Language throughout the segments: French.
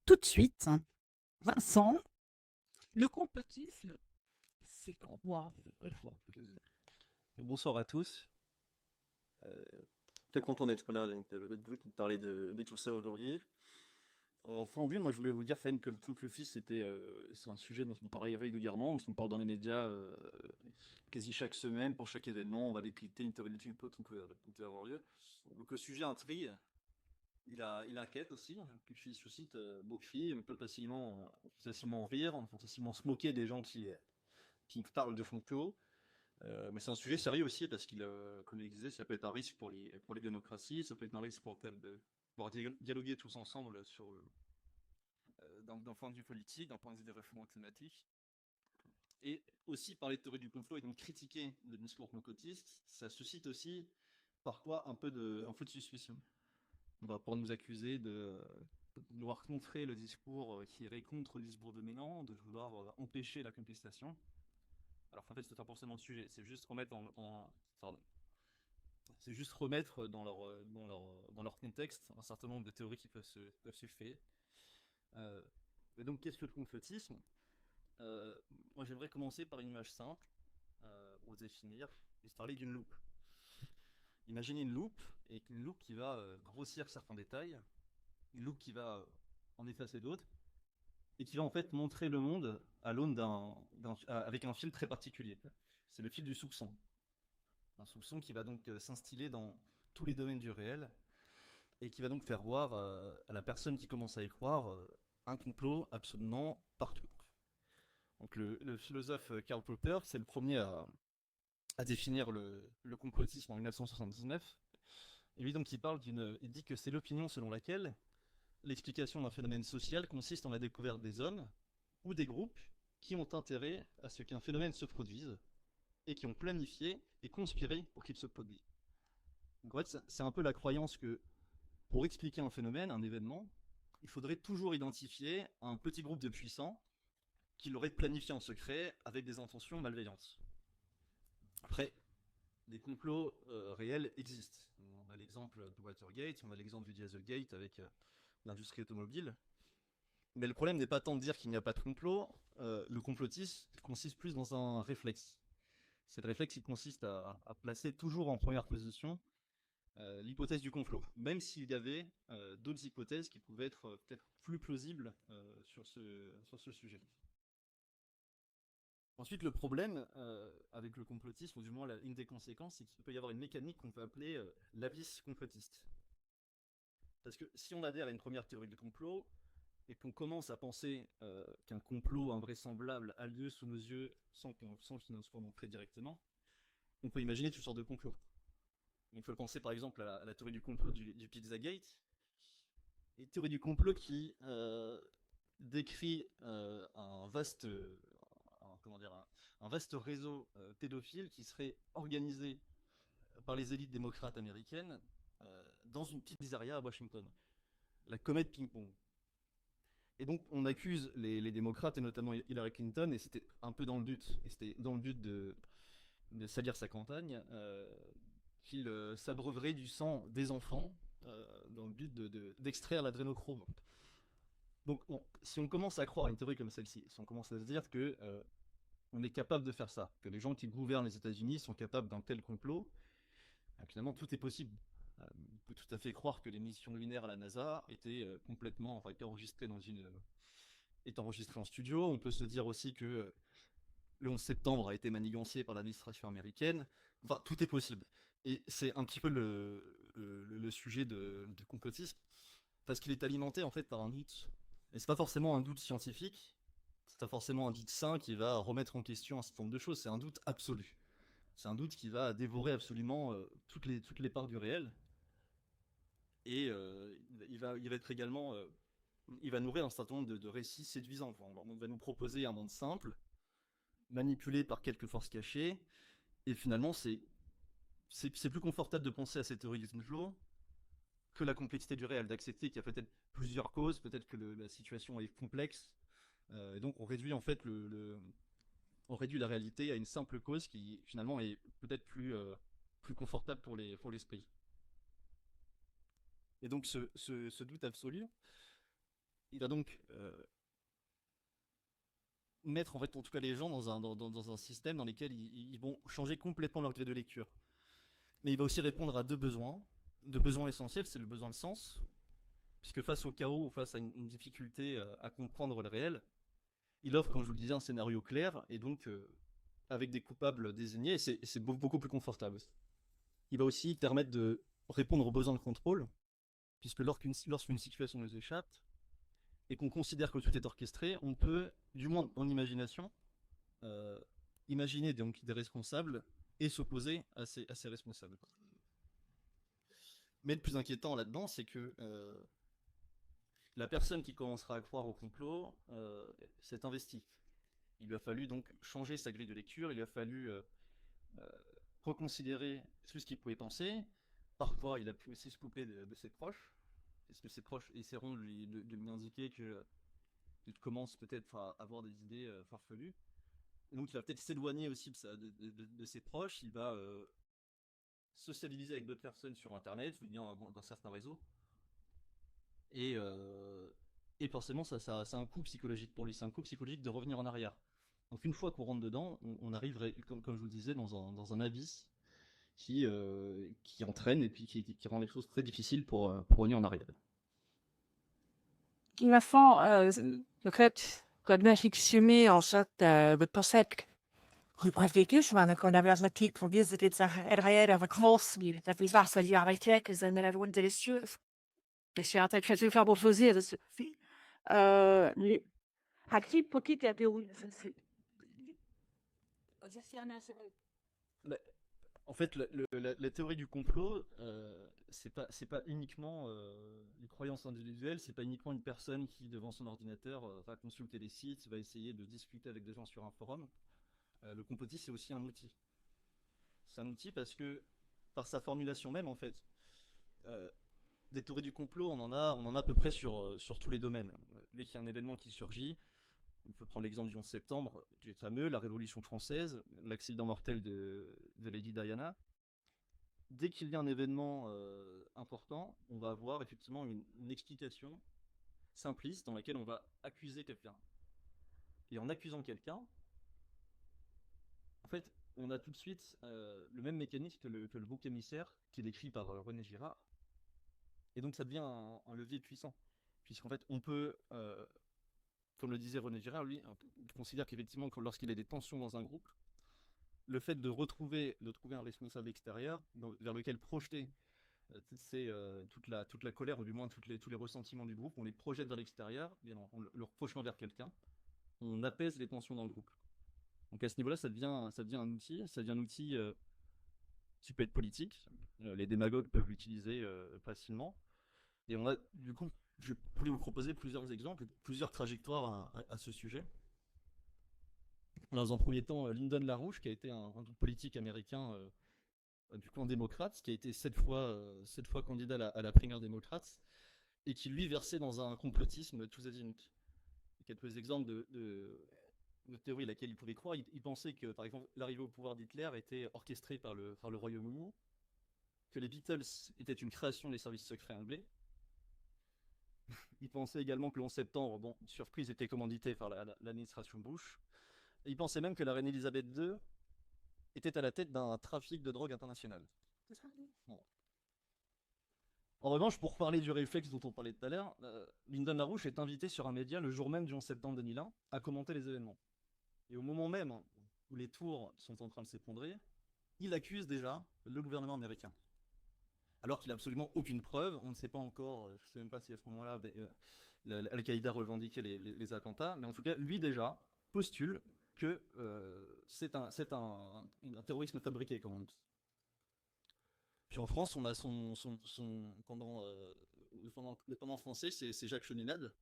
tout de suite. Vincent, le complotisme, c'est quoi? Bonsoir à tous. Euh, Très content d'être là avec vous pour parler de tout ça aujourd'hui. Enfin, en vue, moi je voulais vous dire, Fan, que le couple fils, c'est un sujet dont on parle régulièrement, dont on parle dans les médias quasi chaque semaine. Pour chaque événement, on va décrypter une théorie du complot qui peut avoir lieu. Donc le sujet intrigue, il inquiète aussi. Le couple fils suscite beaucoup de filles, on peut facilement rire, on peut facilement se moquer des gens qui parlent de complot. Mais c'est un sujet sérieux aussi parce comme il disait, ça peut être un risque pour les démocraties, ça peut être un risque pour pouvoir dialoguer tous ensemble d'un point de vue politique, d'un point de vue des réformes climatiques. Et aussi parler de théorie du complot et donc critiquer le discours complotiste, ça suscite aussi parfois un peu de suspicion. On va pouvoir nous accuser de vouloir contrer le discours qui irait contre le discours dominant, de vouloir empêcher la contestation. Alors qu'en fait, c'est pas forcément le sujet, c'est juste remettre pardon, c'est juste remettre dans leur contexte un certain nombre de théories qui peuvent se faire. Euh, et donc, qu'est-ce que le complotisme? Moi, j'aimerais commencer par une image simple pour définir, et se parler d'une loupe. Imaginez une loupe, et une loupe qui va grossir certains détails, une loupe qui va en effacer d'autres, et qui va en fait montrer le monde à l'aune avec un fil très particulier. C'est le fil du soupçon. Un soupçon qui va donc s'instiller dans tous les domaines du réel, et qui va donc faire voir à la personne qui commence à y croire un complot absolument partout. Donc le philosophe Karl Popper, c'est le premier à définir le complotisme en 1979. Et lui donc il dit que c'est l'opinion selon laquelle l'explication d'un phénomène social consiste en la découverte des hommes ou des groupes qui ont intérêt à ce qu'un phénomène se produise et qui ont planifié et conspiré pour qu'il se produise. Donc en fait, c'est un peu la croyance que pour expliquer un phénomène, un événement, il faudrait toujours identifier un petit groupe de puissants qui l'auraient planifié en secret avec des intentions malveillantes. Après, des complots réels existent. On a l'exemple de Watergate, on a l'exemple du Dieselgate avec l'industrie automobile. Mais le problème n'est pas tant de dire qu'il n'y a pas de complot. Le complotisme consiste plus dans un réflexe. C'est le réflexe qui consiste à placer toujours en première position l'hypothèse du complot, même s'il y avait d'autres hypothèses qui pouvaient être peut-être plus plausibles sur ce sujet. Ensuite, le problème avec le complotisme, ou du moins une des conséquences, c'est qu'il peut y avoir une mécanique qu'on peut appeler l'abysse complotiste. Parce que si on adhère à une première théorie du complot, et qu'on commence à penser qu'un complot invraisemblable a lieu sous nos yeux sans qu'il nous soit montré directement, on peut imaginer toutes sortes de complots. On peut penser par exemple à la théorie du complot du Pizzagate, et théorie du complot qui décrit comment dire, un vaste réseau pédophile qui serait organisé par les élites démocrates américaines dans une petite pizzeria à Washington, la comète ping-pong. Et donc on accuse les démocrates et notamment Hillary Clinton, et c'était un peu dans le but, et c'était dans le but de salir sa campagne, qu'il s'abreuverait du sang des enfants dans le but d'extraire l'adrénochrome. Donc bon, si on commence à croire à une théorie comme celle-ci, si on commence à se dire que on est capable de faire ça, que les gens qui gouvernent les États-Unis sont capables d'un tel complot, finalement tout est possible. On peut tout à fait croire que les missions lunaires à la NASA étaient complètement, enfin, étaient enregistrées est enregistré en studio. On peut se dire aussi que le 11 septembre a été manigancé par l'administration américaine. Enfin, tout est possible. Et c'est un petit peu le sujet de complotisme, parce qu'il est alimenté en fait par un doute. Et c'est pas forcément un doute scientifique, c'est pas forcément un doute sain qui va remettre en question un certain nombre de choses, c'est un doute absolu. C'est un doute qui va dévorer absolument toutes les parts du réel. Et il va être également il va nourrir un certain nombre de récits séduisants. On va nous proposer un monde simple, manipulé par quelques forces cachées, et finalement, c'est plus confortable de penser à cette théorie du complot que la complexité du réel, d'accepter qu'il y a peut-être plusieurs causes, peut-être que la situation est complexe, et donc on réduit en fait on réduit la réalité à une simple cause qui finalement est peut-être plus confortable pour l'esprit. Et donc ce doute absolu, Il va donc mettre en fait en tout cas les gens dans un système dans lequel ils vont changer complètement leur grille de lecture. Mais il va aussi répondre à deux besoins essentiels, c'est le besoin de sens, puisque face au chaos ou face à une difficulté à comprendre le réel, il offre, comme je vous le disais, un scénario clair et donc avec des coupables désignés, et c'est beaucoup plus confortable. Il va aussi permettre de répondre aux besoins de contrôle, puisque lorsqu'une situation nous échappe et qu'on considère que tout est orchestré, on peut, du moins en imagination, euh, imaginer donc des responsables et s'opposer à ces responsables. Mais le plus inquiétant là-dedans, c'est que la personne qui commencera à croire au complot s'est investie. Il lui a fallu donc changer sa grille de lecture, il lui a fallu euh, reconsidérer tout ce qu'il pouvait penser. Parfois, il a pu aussi se couper de ses proches, parce que ses proches essaieront de lui indiquer que tu commences peut-être à avoir des idées farfelues. Et donc, il va peut-être s'éloigner aussi de ses proches, il va socialiser avec d'autres personnes sur Internet, dans certains réseaux. Et, euh, et forcément, c'est un coup psychologique pour lui, c'est un coup psychologique de revenir en arrière. Donc une fois qu'on rentre dedans, on arrive, comme je vous le disais, dans un abysse qui entraîne et puis qui rend les choses très difficiles pour revenir en arrière. In geval, ik ben fictioneel als dat bepasset. Goed, weet je, maar dan kan daar wel met voor wie ze dit zeggen. Er hebben cross meer. Dat is vast wel jaren checken zijn er gewoon delicieux. Dus ja, dat gaat zoveel voor voorzien. Dus had je pocket heb je En fait, la théorie du complot, c'est pas uniquement les croyances individuelles, c'est pas uniquement une personne qui, devant son ordinateur, va consulter les sites, va essayer de discuter avec des gens sur un forum. Le complotisme, c'est aussi un outil. C'est un outil parce que, par sa formulation même, en fait, des théories du complot, on en a à peu près sur tous les domaines. Dès qu'il y a un événement qui surgit, on peut prendre l'exemple du 11 septembre, qui est fameux, la Révolution française, l'accident mortel de Lady Diana. Dès qu'il y a un événement important, on va avoir effectivement une explication simpliste dans laquelle on va accuser quelqu'un. Et en accusant quelqu'un, en fait, on a tout de suite le même mécanisme que le bouc émissaire qui est décrit par René Girard. Et donc ça devient un levier puissant. Puisqu'en fait, on peut, comme le disait René Girard, lui, il considère qu'effectivement, lorsqu'il y a des tensions dans un groupe, le fait de trouver un responsable extérieur vers lequel projeter toute la colère, ou du moins tous les ressentiments du groupe, on les projette vers l'extérieur, en le projetant vers quelqu'un, on apaise les tensions dans le groupe. Donc à ce niveau-là, ça devient un outil qui peut être politique. Les démagogues peuvent l'utiliser facilement. Et on a, du coup, je voulais vous proposer plusieurs exemples, plusieurs trajectoires à ce sujet. Dans un premier temps, Lyndon LaRouche, qui a été un politique américain du camp démocrate, qui a été 7 fois candidat à la primaire démocrate, et qui lui versait dans un complotisme tous azimuts. Quelques exemples de théories à laquelle il pouvait croire. Il pensait que, par exemple, l'arrivée au pouvoir d'Hitler était orchestrée par le Royaume-Uni, que les Beatles étaient une création des services secrets anglais. Il pensait également que le 11 septembre, bon, surprise, était commandité par l'administration Bush. Et il pensait même que la reine Elisabeth II était à la tête d'un trafic de drogue international. Bon. En revanche, pour parler du réflexe dont on parlait tout à l'heure, Lyndon LaRouche est invité sur un média le jour même du 11 septembre 2001 à commenter les événements. Et au moment même où les tours sont en train de s'effondrer, il accuse déjà le gouvernement américain. Alors qu'il n'a absolument aucune preuve, on ne sait pas encore, je ne sais même pas si à ce moment-là Al-Qaïda revendiquait les attentats, mais en tout cas, lui déjà postule que c'est un terrorisme fabriqué, comme on dit. Puis en France, on a le pendant français, c'est Jacques Cheminade,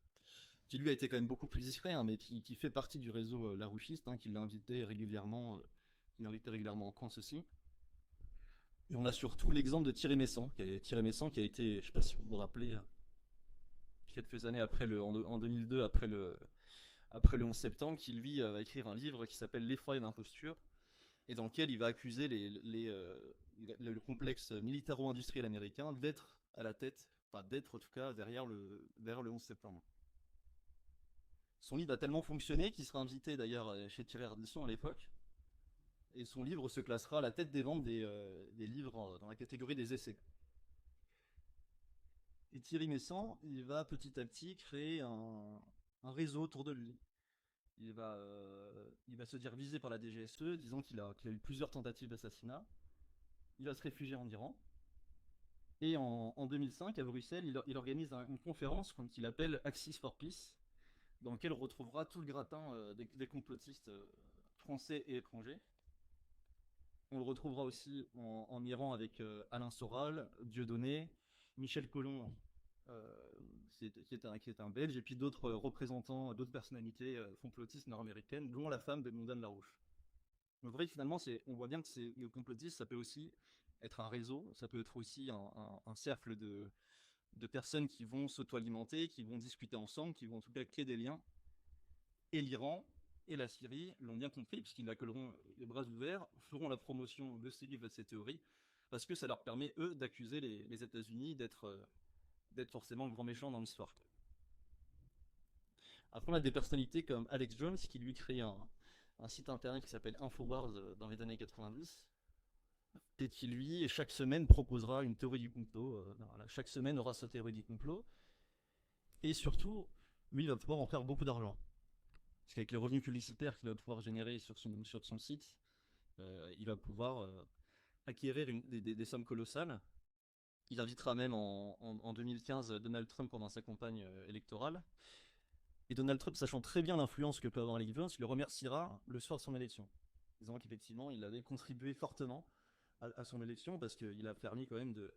qui lui a été quand même beaucoup plus discret, hein, mais qui fait partie du réseau larouchiste, hein, qui l'a invité régulièrement, en France aussi. Et on a surtout l'exemple de Thierry Messant, qui a été, je ne sais pas si vous vous rappelez, quelques années après en 2002, après le 11 septembre, qui lui va écrire un livre qui s'appelle L'effroi et l'imposture, et dans lequel il va accuser le complexe militaro-industriel américain d'être à la tête, enfin d'être en tout cas derrière le 11 septembre. Son livre a tellement fonctionné qu'il sera invité d'ailleurs chez Thierry Ardisson à l'époque. Et son livre se classera à la tête des ventes des livres dans la catégorie des essais. Et Thierry Messant, il va petit à petit créer un réseau autour de lui. Il va se dire visé par la DGSE, disant qu'il a eu plusieurs tentatives d'assassinat. Il va se réfugier en Iran. Et en 2005, à Bruxelles, il organise une conférence qu'il appelle Axis for Peace, dans laquelle on retrouvera tout le gratin des complotistes français et étrangers. On le retrouvera aussi en Iran avec Alain Soral, Dieudonné, Michel Collomb, qui est un Belge, et puis d'autres représentants, d'autres personnalités complotistes nord-américaines, dont la femme de Mondane Larouche. Donc, en vrai, finalement, on voit bien que le complotisme, ça peut aussi être un réseau, ça peut être aussi un cercle de personnes qui vont s'auto-alimenter, qui vont discuter ensemble, qui vont en tout cas créer des liens. Et l'Iran et la Syrie l'ont bien compris, puisqu'ils accueilleront les bras ouverts, feront la promotion de ces livres et de ces théories, parce que ça leur permet, eux, d'accuser les États-Unis d'être forcément le grand méchant dans l'histoire. Après, on a des personnalités comme Alex Jones, qui lui crée un site internet qui s'appelle Infowars dans les années 90, et qui, lui, chaque semaine proposera une théorie du complot. Chaque semaine aura sa théorie du complot. Et surtout, lui, il va pouvoir en faire beaucoup d'argent. Parce qu'avec les revenus publicitaires qu'il va pouvoir générer sur son site, il va pouvoir acquérir des sommes colossales. Il invitera même en 2015 Donald Trump pendant sa campagne électorale. Et Donald Trump, sachant très bien l'influence que peut avoir Alex Jones, le remerciera le soir de son élection, disant qu'effectivement, il avait contribué fortement à son élection, parce qu'il a permis quand même de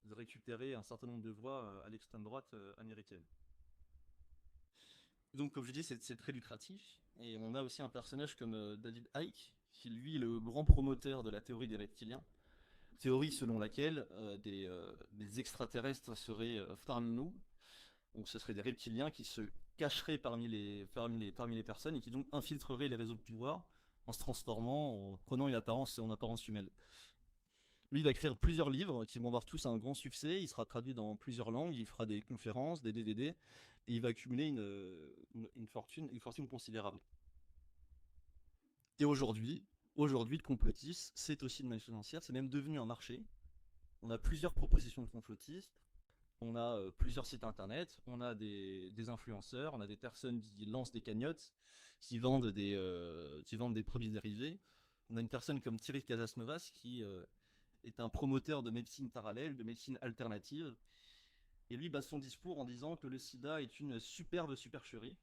récupérer un certain nombre de voix à l'extrême droite américaine. Donc, comme je dis, c'est très lucratif. Et on a aussi un personnage comme David Icke, qui lui est le grand promoteur de la théorie des reptiliens. Théorie selon laquelle des extraterrestres seraient parmi nous. Donc, ce seraient des reptiliens qui se cacheraient parmi les personnes et qui donc infiltreraient les réseaux de pouvoir en se transformant, en prenant une apparence humaine. Lui, il va écrire plusieurs livres qui vont avoir tous un grand succès. Il sera traduit dans plusieurs langues. Il fera des conférences, des DVD, et il va accumuler une fortune considérable. Et aujourd'hui, le complotisme, c'est aussi une manne financière. C'est même devenu un marché. On a plusieurs propositions de complotistes. On a plusieurs sites internet. On a des influenceurs. On a des personnes qui lancent des cagnottes, qui vendent des produits dérivés. On a une personne comme Thierry Casasnovas qui est un promoteur de médecine parallèle, de médecine alternative. Et lui base son discours en disant que le sida est une superbe supercherie,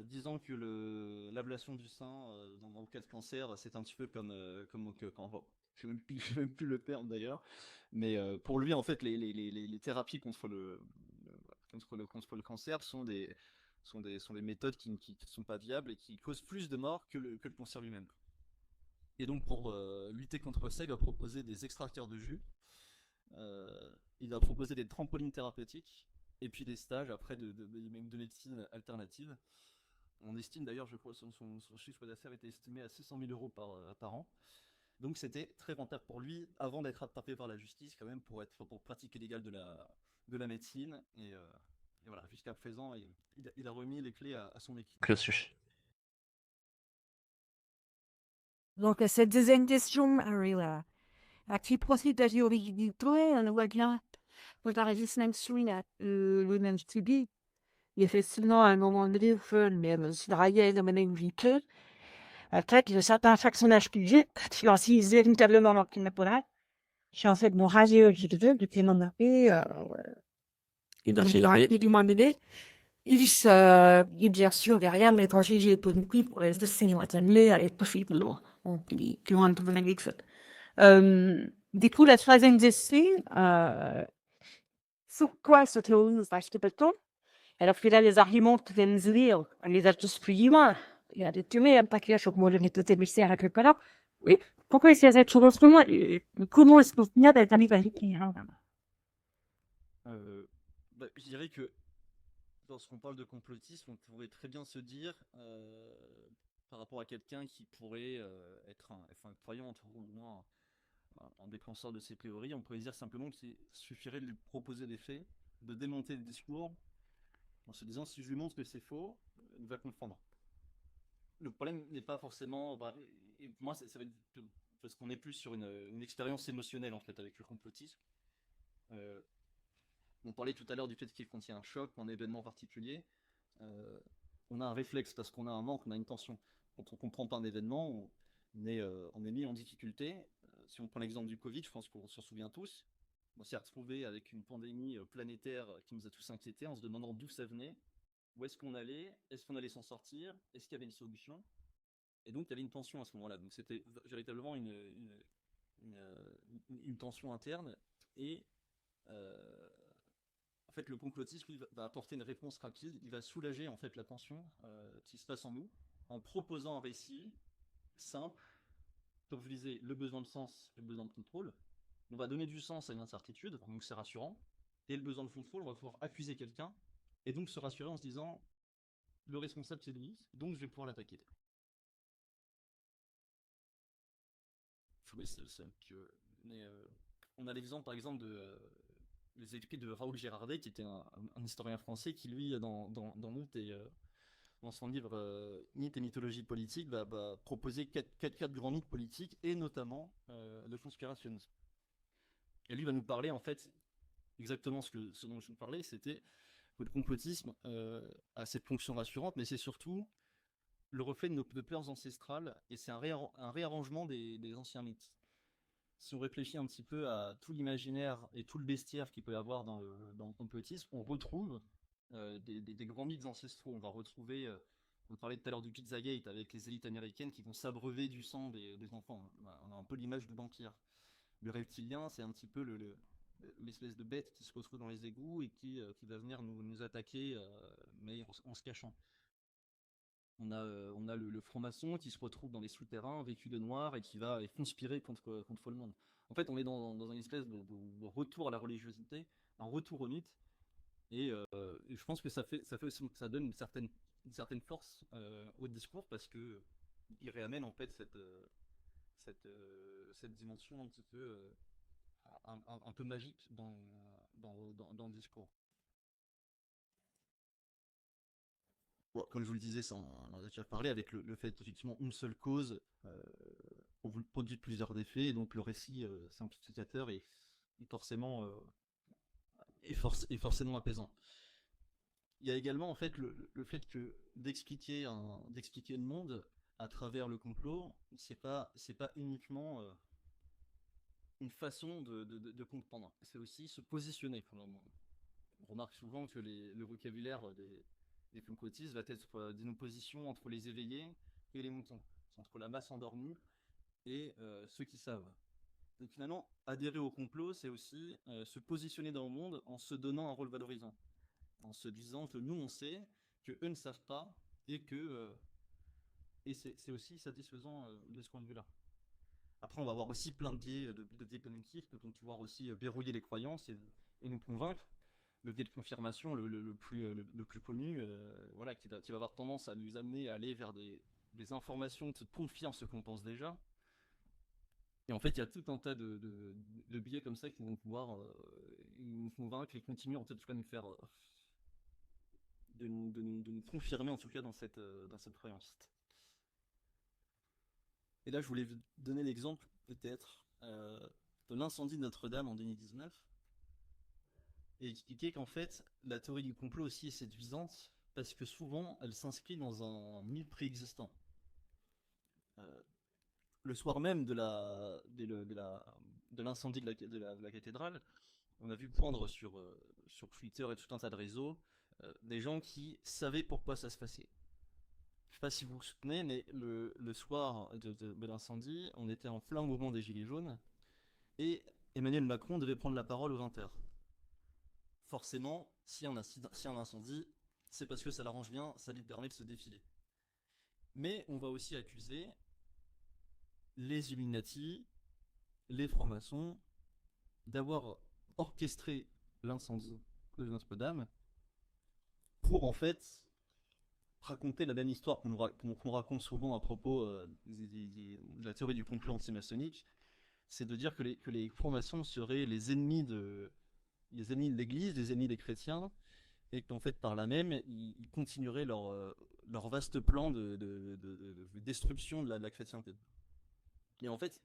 disant que l'ablation du sein dans le cas de cancer, c'est un petit peu comme je ne sais même plus le terme d'ailleurs, mais pour lui, en fait, les thérapies contre le cancer sont des méthodes qui ne sont pas viables et qui causent plus de morts que le cancer lui-même. Et donc, pour lutter contre ça, il va proposer des extracteurs de jus, il va proposer des trampolines thérapeutiques, et puis des stages après de médecine alternative. On estime d'ailleurs, je crois, son chiffre d'affaires était estimé à 600 000 euros par an. Donc c'était très rentable pour lui, avant d'être attrapé par la justice, quand même, pour pratique illégale de la médecine. Et voilà, jusqu'à présent, il a remis les clés à son équipe. Donc, cette deuxième question arrive. Qui procède de la théorie du complot, on voit bien, pour la résistance le même study. Effectivement, à un moment donné, mais Israël a mené une vie que, après, il y a certains personnages publics qui ont aussi véritablement leur kidnappage, qui en fait m'ont rasé au jeu depuis mon appel, et dans du moment donné, bien sûr, derrière, mais quand j'ai pas compris pour les décennies années, elle est possible, qui ont trouvé quelque chose. Du coup, la troisième question, sur quoi se théorie parce que peut-on? Alors, puis là, les arguments que viennent de dire, on les a tous plus humains. Il y a des tués, un paquet, je crois, de tout émissaire à quelque part. Oui. Pourquoi est-ce qu'il y a cette chose en moi? Comment est-ce qu'on finit d'être arrivé à l'équilibre? Je dirais que lorsqu'on parle de complotisme, on pourrait très bien se dire, par rapport à quelqu'un qui pourrait être un croyant, ou au moins un défenseur de ses théories, on pourrait dire simplement qu'il suffirait de lui proposer des faits, de démonter le discours, en se disant si je lui montre que c'est faux, nous va comprendre. Le problème n'est pas forcément. Bah, et pour moi, ça va être parce qu'on est plus sur une expérience émotionnelle en fait avec le complotisme. Euh, on parlait tout à l'heure du fait qu'il contient un choc, un événement particulier. Euh, on a un réflexe parce qu'on a un manque, on a une tension. Quand on comprend pas un événement, on est mis en difficulté. Si on prend l'exemple du Covid, je pense qu'on s'en souvient tous. On s'est retrouvé avec une pandémie planétaire qui nous a tous inquiétés en se demandant d'où ça venait, où est-ce qu'on allait s'en sortir, est-ce qu'il y avait une solution. Et donc il y avait une tension à ce moment-là. Donc c'était véritablement une tension interne. Et en fait, le complotisme va apporter une réponse rapide. Il va soulager en fait la tension qui se passe en nous en proposant un récit simple. Comme je disais, le besoin de sens et le besoin de contrôle. On va donner du sens à une incertitude, donc c'est rassurant. Et le besoin de contrôle, on va pouvoir accuser quelqu'un et donc se rassurer en se disant le responsable c'est lui, donc je vais pouvoir l'attaquer. Mais on a l'exemple par exemple les écrits de Raoul Girardet, qui était un historien français qui lui dans Mythes et dans son livre Mythes et mythologie politique va proposer quatre grands mythes politiques et notamment le conspirationnisme. Et lui va nous parler en fait exactement ce dont je vous parlais, c'était que le complotisme a cette fonction rassurante, mais c'est surtout le reflet de nos peurs ancestrales et c'est un réarrangement des anciens mythes. Si on réfléchit un petit peu à tout l'imaginaire et tout le bestiaire qu'il peut y avoir dans le complotisme, on retrouve des grands mythes ancestraux. On va retrouver, on parlait tout à l'heure du Pizzagate avec les élites américaines qui vont s'abreuver du sang des enfants. On a un peu l'image du banquier. Le reptilien, c'est un petit peu l'espèce de bête qui se retrouve dans les égouts et qui va venir nous attaquer, mais en se cachant. On a le franc-maçon qui se retrouve dans les souterrains, vêtu de noir, et qui va conspirer contre le monde. En fait, on est dans une espèce de retour à la religiosité, un retour au mythe, et je pense que ça fait aussi que ça donne une certaine force au discours, parce que il réamène en fait cette dimension un petit peu un peu magique dans le discours. Bon, comme je vous le disais, ça, on en a déjà parlé, avec le fait effectivement une seule cause, on vous produit plusieurs effets, et donc le récit simplificateur est forcément, est forcément apaisant. Il y a également en fait le fait que d'expliquer le monde à travers le complot, c'est pas uniquement une façon de comprendre, c'est aussi se positionner. On remarque souvent que le vocabulaire des complotistes va être d'une opposition entre les éveillés et les moutons, entre la masse endormie et ceux qui savent. Donc finalement, adhérer au complot, c'est aussi se positionner dans le monde en se donnant un rôle valorisant, en se disant que nous on sait, que eux ne savent pas, et c'est aussi satisfaisant de ce point de vue-là. Après, on va avoir aussi plein de biais cognitifs qui vont pouvoir aussi verrouiller les croyances et nous convaincre. Le biais de confirmation le plus connu, voilà, qui va avoir tendance à nous amener à aller vers des informations qui confirment ce qu'on pense déjà. Et en fait, il y a tout un tas de biais comme ça qui vont pouvoir nous convaincre et continuer en tout cas nous faire de nous confirmer en tout cas dans cette croyance. Et là, je voulais vous donner l'exemple peut-être de l'incendie de Notre-Dame en 2019 et expliquer qu'en fait, la théorie du complot aussi est séduisante parce que souvent, elle s'inscrit dans un mythe préexistant. Le soir même de l'incendie de la cathédrale, on a vu poindre sur Twitter et tout un tas de réseaux des gens qui savaient pourquoi ça se passait. Je sais pas si vous vous souvenez, mais le soir de l'incendie, on était en plein mouvement des Gilets jaunes et Emmanuel Macron devait prendre la parole aux 20h. Forcément, si un incendie, c'est parce que ça l'arrange bien, ça lui permet de se défiler. Mais on va aussi accuser les Illuminati, les francs-maçons, d'avoir orchestré l'incendie de Notre-Dame pour en fait raconter la même histoire qu'on raconte souvent à propos de la théorie du complot anti-maçonnique, c'est de dire que les francs-maçons seraient les ennemis de l'Église, les ennemis des chrétiens, et qu'en fait par là même ils continueraient leur vaste plan de destruction de la chrétienté. Et en fait,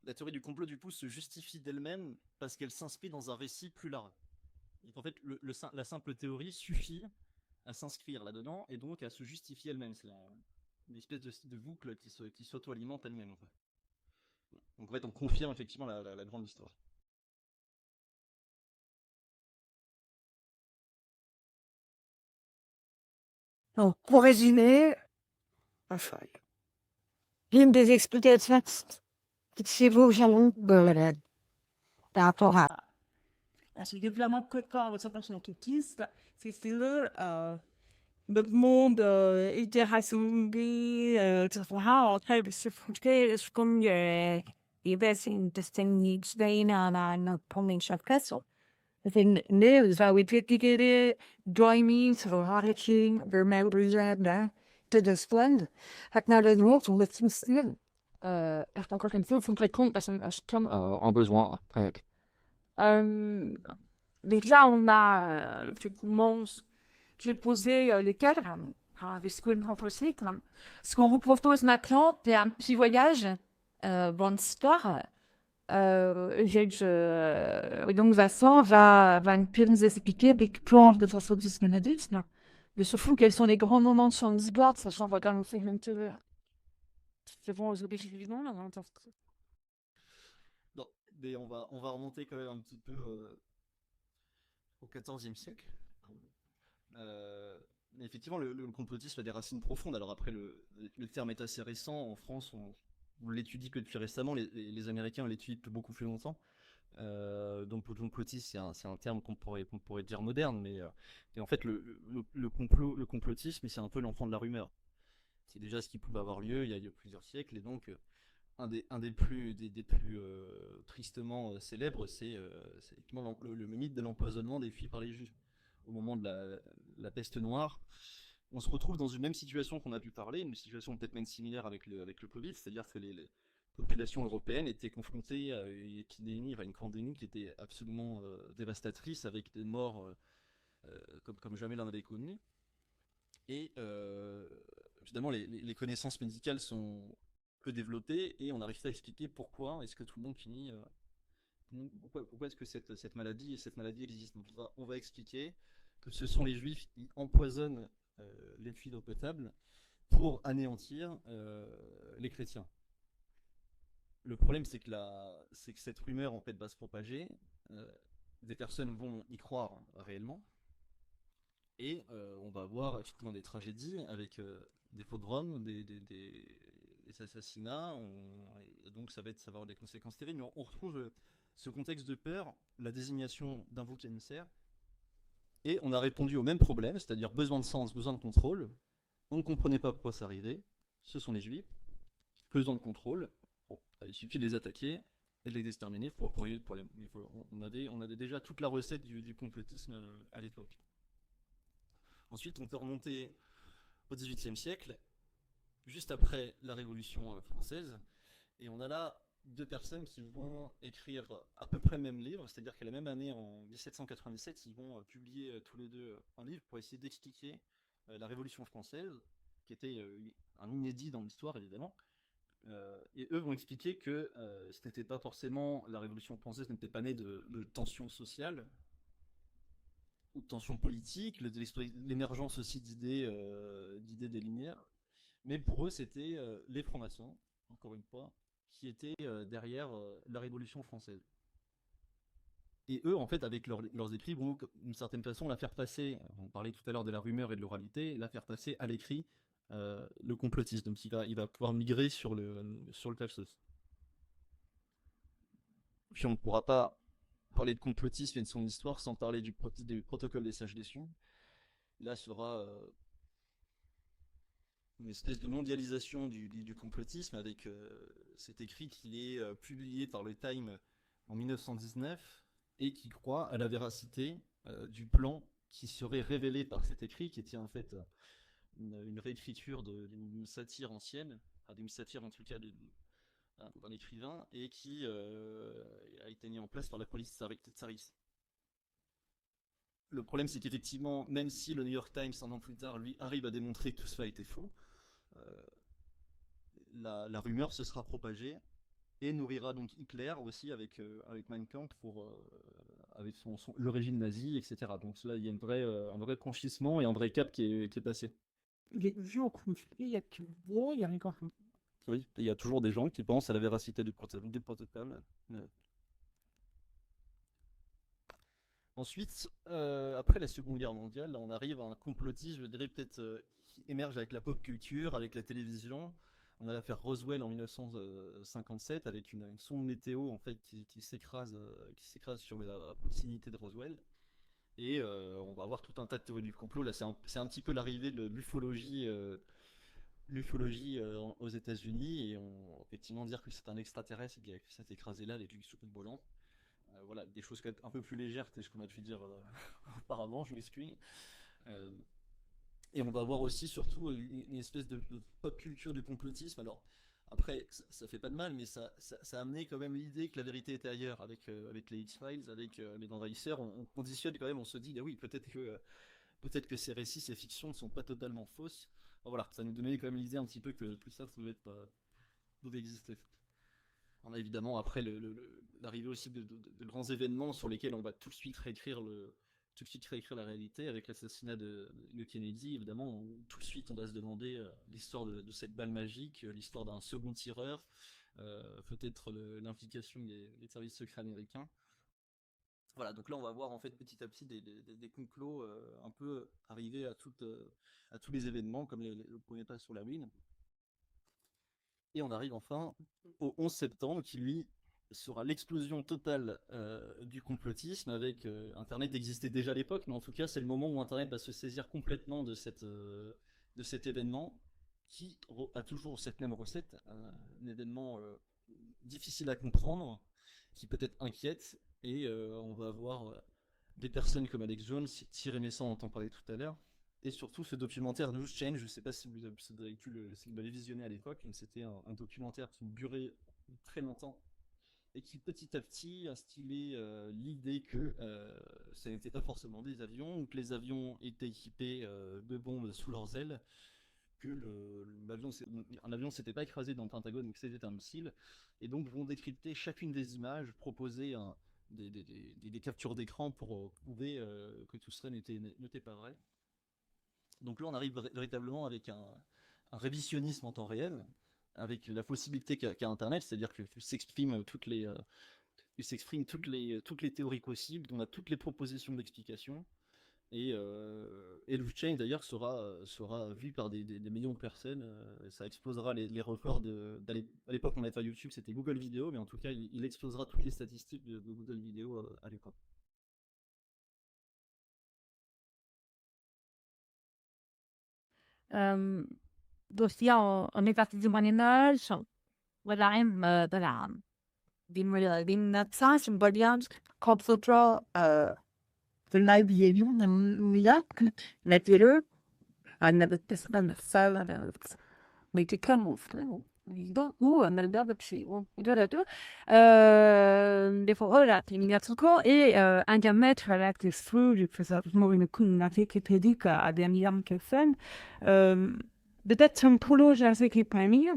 la théorie du complot du coup se justifie d'elle-même parce qu'elle s'inscrit dans un récit plus large. Et en fait, la simple théorie suffit à s'inscrire là-dedans et donc à se justifier elle-même. C'est une espèce de boucle qui s'auto-alimente elle-même. En fait. Donc en fait, on confirme effectivement la grande histoire. Donc, pour résumer, enfin, une des explications que c'est vous, j'avoue, par rapport à Ce développement précoce de cette occultisme, c'est le monde interracialisé, etc. Altijd is het kom je best in de stemming bijna naar een pommeltje kessel. Het in nieuws waar we dit driving, zo hartje, weer members hebben, te de splend. Het naar de noord om het te sturen. Echt encore een veel van de compte als een en besoin. Kijk. Déjà, on a effectivement, j'ai posé les cadres avec ce qu'on propose. Ce qu'on vous propose maintenant, c'est un petit voyage dans l'histoire. Donc, Vincent va nous expliquer avec plan de façon discriminatrice. Mais surtout, quels sont les grands moments de son histoire, sachant qu'on va quand même faire une petite. C'est bon, aux objectifs évidents, là. Non, mais on va remonter quand même un petit peu au XIVe siècle. Mais effectivement, le complotisme a des racines profondes. Alors après, le terme est assez récent. En France, on l'étudie que depuis récemment. Les Américains l'étudient depuis beaucoup plus longtemps. Donc le complotisme, c'est un terme qu'on pourrait dire moderne, mais et en fait, le complotisme, c'est un peu l'enfant de la rumeur. C'est déjà ce qui pouvait avoir lieu il y a plusieurs siècles, et donc un des plus tristement célèbres, c'est effectivement le mythe de l'empoisonnement des filles par les juifs. Au moment de la peste noire, on se retrouve dans une même situation qu'on a pu parler, une situation peut-être même similaire avec le Covid, c'est-à-dire que les populations européennes étaient confrontées à une épidémie, une pandémie qui était absolument dévastatrice, avec des morts comme jamais l'on avait connu. Et évidemment, les connaissances médicales sont peu développées, et on arrive à expliquer pourquoi est-ce que tout le monde finit... pourquoi est-ce que cette maladie existe. Donc on va expliquer que ce sont les juifs qui empoisonnent les puits d'eau potable pour anéantir les chrétiens. Le problème, c'est que cette rumeur en fait va se propager, des personnes vont y croire réellement, et on va avoir effectivement des tragédies avec des pogroms, des assassinats, donc ça va avoir des conséquences terribles. Mais on retrouve ce contexte de peur, la désignation d'un bouc émissaire, et on a répondu au même problème, c'est-à-dire besoin de sens, besoin de contrôle. On ne comprenait pas pourquoi ça arrivait, ce sont les juifs, besoin de contrôle, bon, il suffit de les attaquer et de les exterminer. On avait déjà toute la recette du complotisme à l'époque. Ensuite, on peut remonter au XVIIIe siècle, juste après la Révolution française, et on a là deux personnes qui vont écrire à peu près le même livre, c'est-à-dire qu'à la même année, en 1797, ils vont publier tous les deux un livre pour essayer d'expliquer la Révolution française, qui était un inédit dans l'histoire évidemment, et eux vont expliquer que ce n'était pas forcément, la Révolution française n'était pas née de tensions sociales ou de tensions politiques, l'émergence aussi d'idées des Lumières, mais pour eux c'était les francs-maçons, encore une fois, qui étaient derrière la Révolution française. Et eux, en fait, avec leurs écrits, vont d'une certaine façon la faire passer, on parlait tout à l'heure de la rumeur et de l'oralité, la faire passer à l'écrit le complotisme. Donc il va pouvoir migrer sur le Tafsos. Puis on ne pourra pas parler de complotisme et de son histoire sans parler du protocole des sages des Sions. Là sera une espèce de mondialisation du complotisme, avec cet écrit qui est publié par le Time en 1919 et qui croit à la véracité du plan qui serait révélé par cet écrit, qui était en fait une réécriture d'une satire ancienne, d'une satire en tout cas d'un écrivain, et qui a été mis en place par la police tsariste. le problème, c'est qu'effectivement, même si le New York Times, un an plus tard, lui, arrive à démontrer que tout cela était faux, euh, la rumeur se sera propagée et nourrira donc Hitler aussi avec Mein Kampf avec l'origine nazie, etc. Donc là, il y a un vrai franchissement et un vrai cap qui est passé. Les gens ont cru, il y a que bon, il y a encore. Oui, il y a toujours des gens qui pensent à la véracité du protocole. Ensuite, après la Seconde Guerre mondiale, là, on arrive à un complotisme, je dirais peut-être, qui émerge avec la pop culture, avec la télévision. On a l'affaire Roswell en 1957 avec une sonde météo en fait qui s'écrase sur la proximité de Roswell. Et on va avoir tout un tas de théories du complot. Là, c'est un petit peu l'arrivée de l'ufologie aux États-Unis et on va effectivement dire que c'est un extraterrestre qui s'est écrasé là avec une soucoupe volante. Voilà, des choses un peu plus légères que ce qu'on a pu dire auparavant, je m'excuse. Euh, et on va voir aussi surtout une espèce de pop culture du complotisme. Alors après, ça fait pas de mal, mais ça a amené quand même l'idée que la vérité était ailleurs avec les X-Files, avec les envahisseurs. On conditionne quand même, on se dit, ah oui, peut-être que ces récits, ces fictions ne sont pas totalement fausses. Bon, voilà, ça nous donnait quand même l'idée un petit peu que tout ça pouvait exister. On a évidemment après l'arrivée aussi de grands événements sur lesquels on va tout de suite réécrire la réalité avec l'assassinat de Kennedy. Évidemment, tout de suite on va se demander l'histoire de cette balle magique, l'histoire d'un second tireur, peut-être l'implication des services secrets américains. Voilà, donc là on va voir en fait petit à petit des complots un peu arriver à tous les événements comme le premier pas sur la Lune. Et on arrive enfin au 11 septembre, qui lui sera l'explosion totale du complotisme. Avec Internet existait déjà à l'époque, mais en tout cas c'est le moment où Internet va se saisir complètement de cet événement, qui a toujours cette même recette, un événement difficile à comprendre, qui peut-être inquiète, et on va avoir des personnes comme Alex Jones, Thierry Messant, on entend parler tout à l'heure, et surtout ce documentaire Loose Change, je ne sais pas si vous avez pu le visionner à l'époque, mais c'était un documentaire qui durait très longtemps et qui petit à petit instillait l'idée que ça n'était pas forcément des avions, ou que les avions étaient équipés de bombes sous leurs ailes, que un avion s'était pas écrasé dans le Pentagone, mais que c'était un missile, et donc vont décrypter chacune des images, proposer des captures d'écran pour prouver que tout cela n'était pas vrai. Donc là, on arrive véritablement avec un révisionnisme en temps réel, avec la possibilité qu'a Internet, c'est-à-dire que tu s'exprimes toutes les théories possibles, on a toutes les propositions d'explication, et Loose Change d'ailleurs sera vu par des millions de personnes, ça explosera les records à l'époque on n'avait pas YouTube, c'était Google Vidéo, mais en tout cas il explosera toutes les statistiques de Google Vidéo à l'époque. Dus ja, on est parti du Moyen-Âge, voilà, din 1900 symboliant computer vernieuwing en Irak, natuurlijk. En dat is dan hetzelfde. Weet je, kan of en dan dat zie je. Des fois, voilà, il y a tout quoi, et un diamètre avec des flux, je fais ça, moi, une coupe, qui prédique à des millions de personnes. Peut-être un polo, j'ai assez qui parmi.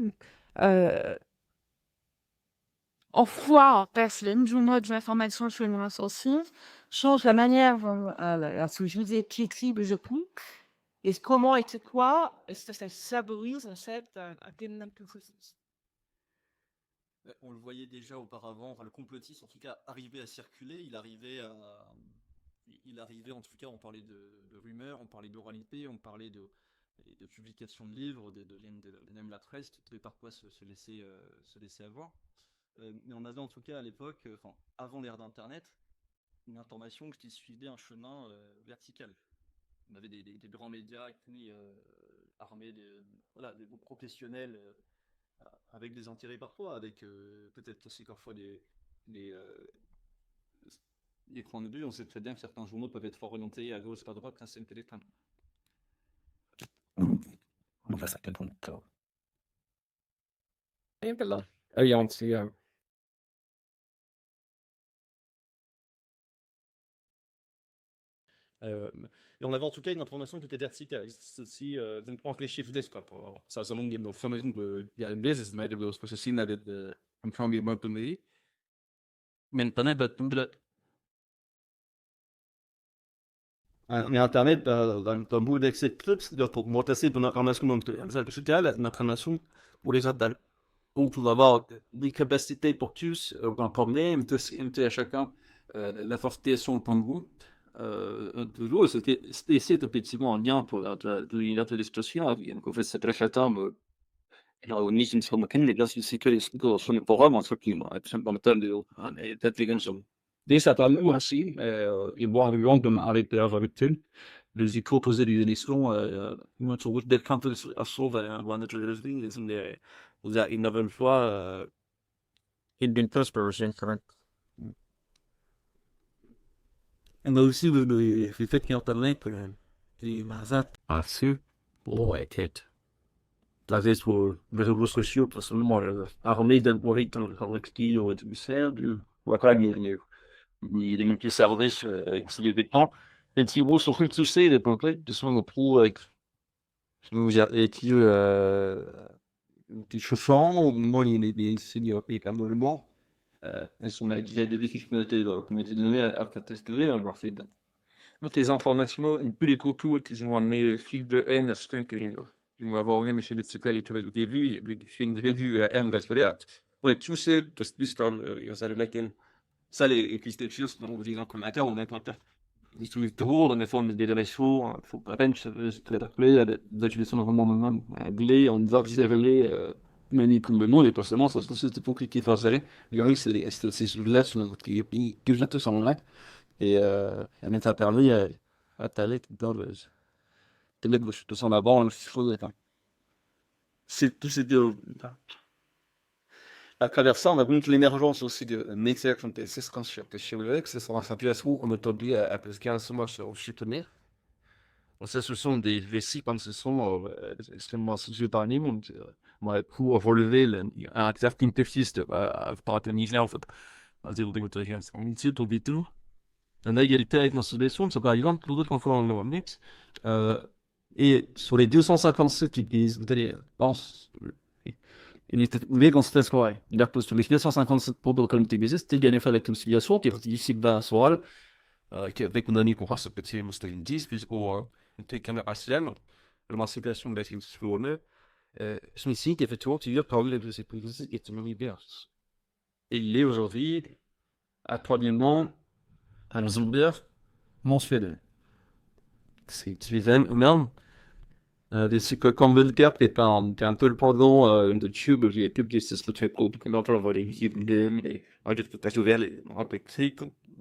On voit personne, je note l'information sur une aussi, change la manière à ce que je vous ai flexible, je crois. Et comment et quoi, est-ce que ça symbolise en fait un processus? On le voyait déjà auparavant, enfin, le complotisme en tout cas arrivait à circuler, il arrivait en tout cas, on parlait de rumeurs, on parlait d'oralité, on parlait de publication de livres, même la presse, qui devait parfois se laisser avoir. Mais on avait en tout cas à l'époque, avant l'ère d'Internet, une information qui suivait un chemin vertical. On avait des grands médias qui armés des professionnels avec des intérêts parfois, avec peut-être aussi parfois des points de vue. On sait très bien que certains journaux peuvent être fort orientés à gauche, à droite, c'est une téléphone. On va s'appeler pour le Oh yeah, on see. Et on avait en tout cas une information qui était verticale. C'est aussi den kliché för det på. Så många med information på ja business med det så så sin det I'm trying to get to me. Men t'en Mais Internet, t'as beaucoup d'accès de clubs, c'est-à-dire pour monter ton information dans l'information pour les adultes. Donc, tu vas avoir des capacités pour tous, aucun problème, tu à chacun la fortification de ton groupe. Toujours, c'était effectivement en lien pour l'unité des situations. Donc, en fait, c'est très chatin. ونيجي نشوف مكان اللي جالس يسيكل يسيكل son programme entre clients simplement de d'intelligence. Déjà, par nous aussi, ils vont arriver comme arrêter avec eux. Les échos poser des questions, moi, je trouve que quand ils assauvent avant de les dire, ils sont des, vous avez une nouvelle fois, He'd been prosperous correct. et aussi le fait qu'Internet, les mazats, Ah, su. Boy, kid. la vez pour les réseaux sociaux, parce que moi, armé d'algorithmes collectifs ou de serre, du, voilà, il y a des services qui sont des temps. Et qui vont sur tout ça, les progrès, de son pro avec, vous avez qui, des chauffants, moi, il y a des seniors, il y a quand même bon. Elles sont là, il y a des difficultés dans la communauté de données à catastropher, on va faire. met les informations un peu les copies qui sont amenées le fil de N à ce que ils vont avoir même chez les psychologues au début, fait une revue à M respectée. Ouais, tout ça, das ist dann, ihr seid lecker. Ça, les choses, on vous dit en commentaire, on est en train de trouver toujours dans les formes des relations, il faut pas peine, c'est très appelé, des utilisations vraiment anglais, on va qu'ils avaient manipulé, les forcément, ça c'est compliqué de faire ça. Le risque, c'est ces choses-là, qui je te sens là. Et elle t'a permis à t'aller dans le. T'es là, je te sens là-bas, il faut être. C'est tout ces deux. À travers ça, on a vu l'émergence aussi de métiers comme des assistants chez le que ce sont un situation où on a entendu à plus 15 mois sur le soutenir. Ça, ce sont des récits comme ce sont extrêmement sociaux par les mondes. Pour relever un certain texte par un Niger, en fait. C'est un site au tout. On a égalité avec nos solutions, c'est par exemple pour d'autres qu'on fait en Europe. Et sur les 257 qui disent, vous allez, pense, il était trouvé qu'on se laisse correct. C'est-à-dire que sur les 257 pour le comité business, c'était gagné faire la conciliation, qui est ici bas sur qui avec mon ami pour voir ce petit monstre 10, puis pour une caméra CM, l'émancipation de la civilisation, je me suis dit, effectivement, tu viens parler de ces prises qui est une bien. Et il est aujourd'hui, à 3 à Zambia, mensuel. C'est même, c'est que comme le terme est un peu le pardon de tube, j'ai publié ce que tu fais pour que l'autre va les mais je peux pas ouvrir les rappeler.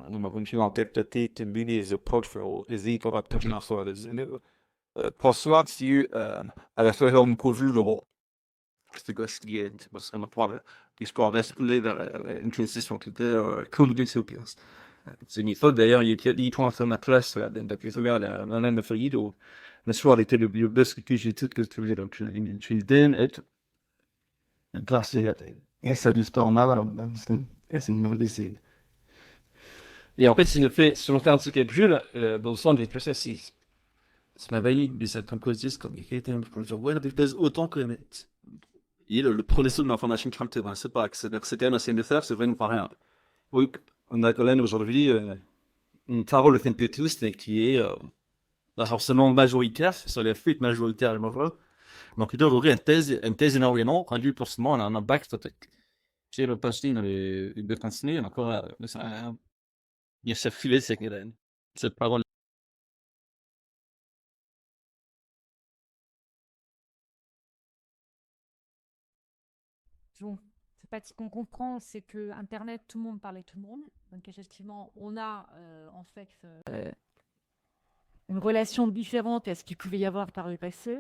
Nous m'avons fait interpréter tes les approches pour les équipes pour obtenir sur les années. Pour cela, si à la fin on peut le voir. C'est que c'est parce qu'on a parlé l'histoire d'esprit dans une transition qui était cool de ce pièce. C'est une histoire d'ailleurs, il prend sur ma place, depuis ce gars, un an de faillite, ou le soir, il était le best que j'ai tout que je faisais, donc je suis den, et grâce à ça, l'histoire en avant, c'est une mauvaise idée. Et en fait, si on fait un truc qui est plus, dans le sens des processus, ça m'a vaillé, mais c'est un cause comme il était un peu de ouais, il pèse autant que le processus de l'information crainte, c'est pas que c'était un ancien de faire, c'est vraiment pas rien. Oui, on a quand même aujourd'hui une parole impetueuse qui est pas forcément majoritaire, sur les fuites majoritaires, donc il doit ouvrir une thèse énormément, rendu forcément un impact. J'ai le passé dans les deux continuer, encore, il y a cette filet, cette parole. Bon, c'est pas ce qu'on comprend, c'est que Internet, tout le monde parlait tout le monde. Donc effectivement, on a en fait une relation différente à ce qu'il pouvait y avoir par le passé.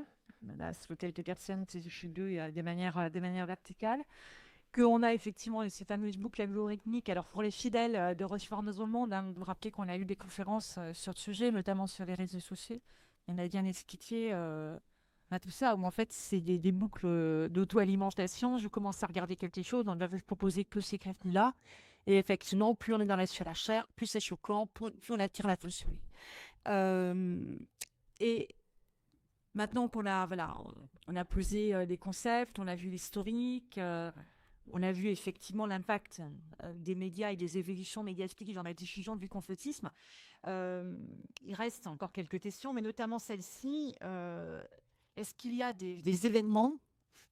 Là, sur quelques personnes, c'est chez deux, il y a des manières verticales. Qu'on a effectivement ces fameuses boucles algorithmiques. Alors pour les fidèles de Recevoir Nos Monde, vous rappelez qu'on a eu des conférences sur ce sujet, notamment sur les réseaux sociaux. On a bien expliqué tout ça, où en fait c'est des boucles d'auto-alimentation. Je commence à regarder quelque chose, on va vous proposer que ces crêpes-là. Et effectivement, plus on est dans la surenchère, plus c'est choquant, plus on attire l'attention. Euh, et maintenant qu'on a, voilà, on a posé les concepts, on a vu l'historique, on a vu effectivement l'impact des médias et des évolutions médiatiques dans la diffusion du complotisme. Il reste encore quelques questions, mais notamment celle-ci. Est-ce qu'il y a des événements,